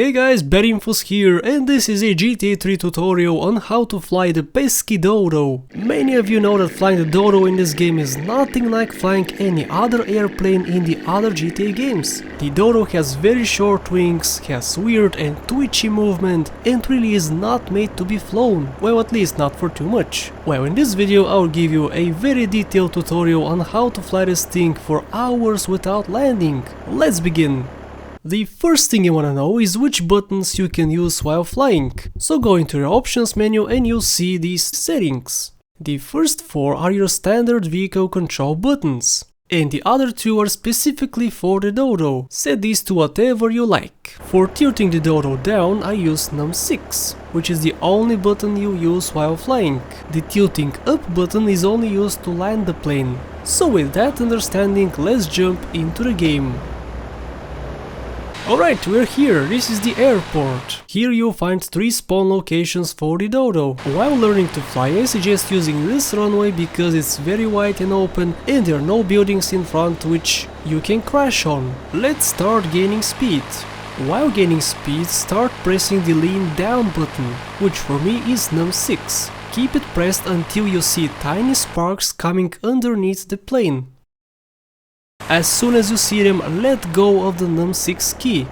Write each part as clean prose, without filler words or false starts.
Hey guys, BadInfos here, and this is a GTA 3 tutorial on how to fly the pesky Dodo. Many of you know that flying the Dodo in this game is nothing like flying any other airplane in the other GTA games. The Dodo has very short wings, has weird and twitchy movement, and really is not made to be flown. Well, at least not for too much. Well, in this video I'll give you a very detailed tutorial on how to fly this thing for hours without landing. Let's begin. The first thing you wanna know is which buttons you can use while flying. So go into your options menu and you'll see these settings. The first four are your standard vehicle control buttons, and the other two are specifically for the Dodo. Set these to whatever you like. For tilting the Dodo down, I use num6, which is the only button you use while flying. The tilting up button is only used to land the plane. So with that understanding, let's jump into the game. Alright, we're here, this is the airport. Here you'll find 3 spawn locations for the Dodo. While learning to fly, I suggest using this runway because it's very wide and open and there are no buildings in front which you can crash on. Let's start gaining speed. While gaining speed, start pressing the lean down button, which for me is num6. Keep it pressed until you see tiny sparks coming underneath the plane. As soon as you see them, let go of the num6 key.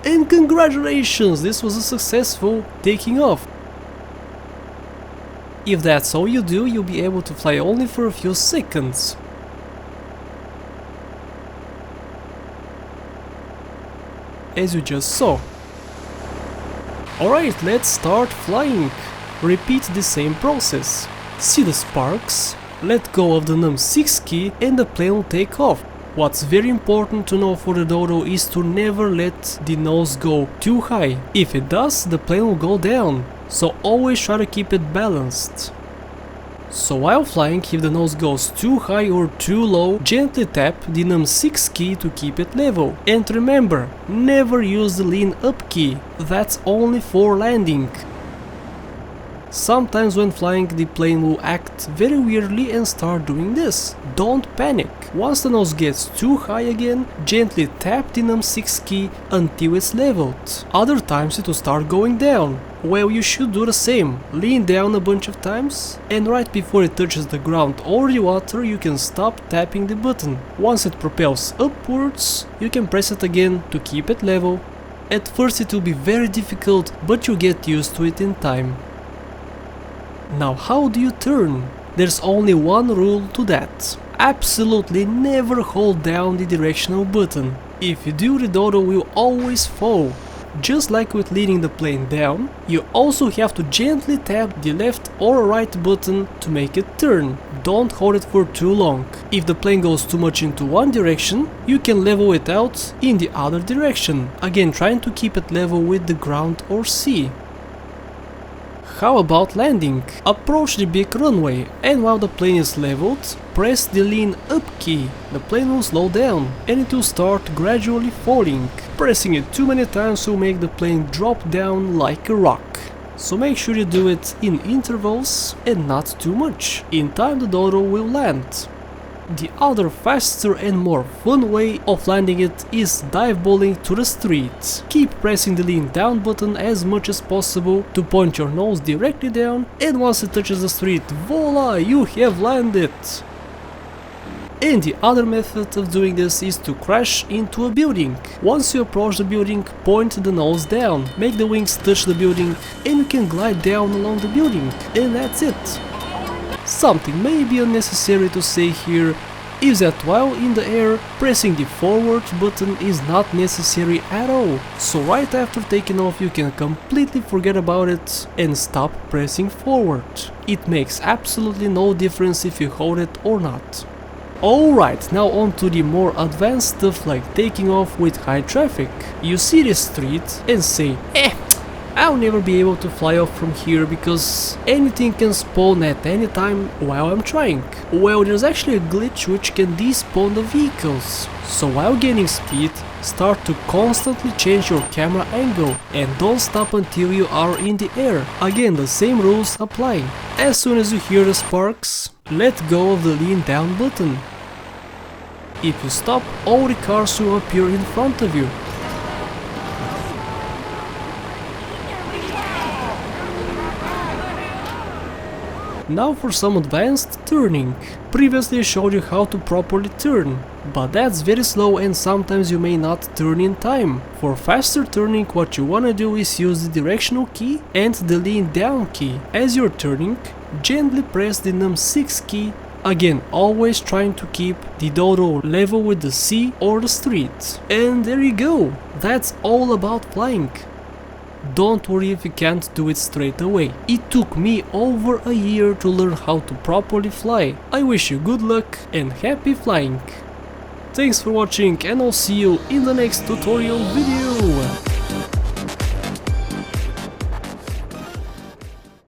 And congratulations, this was a successful taking off. If that's all you do, you'll be able to fly only for a few seconds. As you just saw. Alright, let's start flying. Repeat the same process. See the sparks? Let go of the num6 key and the plane will take off. What's very important to know for the Dodo is to never let the nose go too high. If it does, the plane will go down, so always try to keep it balanced. So while flying, if the nose goes too high or too low, gently tap the num6 key to keep it level. And remember, never use the lean up key, that's only for landing. Sometimes when flying, the plane will act very weirdly and start doing this. Don't panic. Once the nose gets too high again, gently tap the num6 key until it's leveled. Other times it will start going down. Well, you should do the same. Lean down a bunch of times, and right before it touches the ground or the water, you can stop tapping the button. Once it propels upwards, you can press it again to keep it level. At first it will be very difficult, but you'll get used to it in time. Now, how do you turn? There's only one rule to that. Absolutely never hold down the directional button. If you do, the Dodo will always fall. Just like with leading the plane down, you also have to gently tap the left or right button to make it turn. Don't hold it for too long. If the plane goes too much into one direction, you can level it out in the other direction. Again, trying to keep it level with the ground or sea. How about landing? Approach the big runway, and while the plane is leveled, press the lean up key. The plane will slow down and it will start gradually falling. Pressing it too many times will make the plane drop down like a rock. So make sure you do it in intervals and not too much. In time the Dodo will land. The other faster and more fun way of landing it is dive bowling to the street. Keep pressing the lean down button as much as possible to point your nose directly down, and once it touches the street, voila, you have landed! And the other method of doing this is to crash into a building. Once you approach the building, point the nose down, make the wings touch the building, and you can glide down along the building, and that's it. Something may be unnecessary to say here is that while in the air, pressing the forward button is not necessary at all. So right after taking off, you can completely forget about it and stop pressing forward. It makes absolutely no difference if you hold it or not. Alright, now on to the more advanced stuff like taking off with high traffic. You see this street and say, I'll never be able to fly off from here because anything can spawn at any time while I'm trying. Well, there's actually a glitch which can despawn the vehicles. So while gaining speed, start to constantly change your camera angle and don't stop until you are in the air. Again, the same rules apply. As soon as you hear the sparks, let go of the lean down button. If you stop, all the cars will appear in front of you. Now for some advanced turning. Previously I showed you how to properly turn, but that's very slow and sometimes you may not turn in time. For faster turning, what you wanna do is use the directional key and the lean down key. As you're turning, gently press the num6 key. Again, always trying to keep the Dodo level with the sea or the street. And there you go, that's all about flying. Don't worry if you can't do it straight away. It took me over a year to learn how to properly fly. I wish you good luck and happy flying. Thanks for watching and I'll see you in the next tutorial video.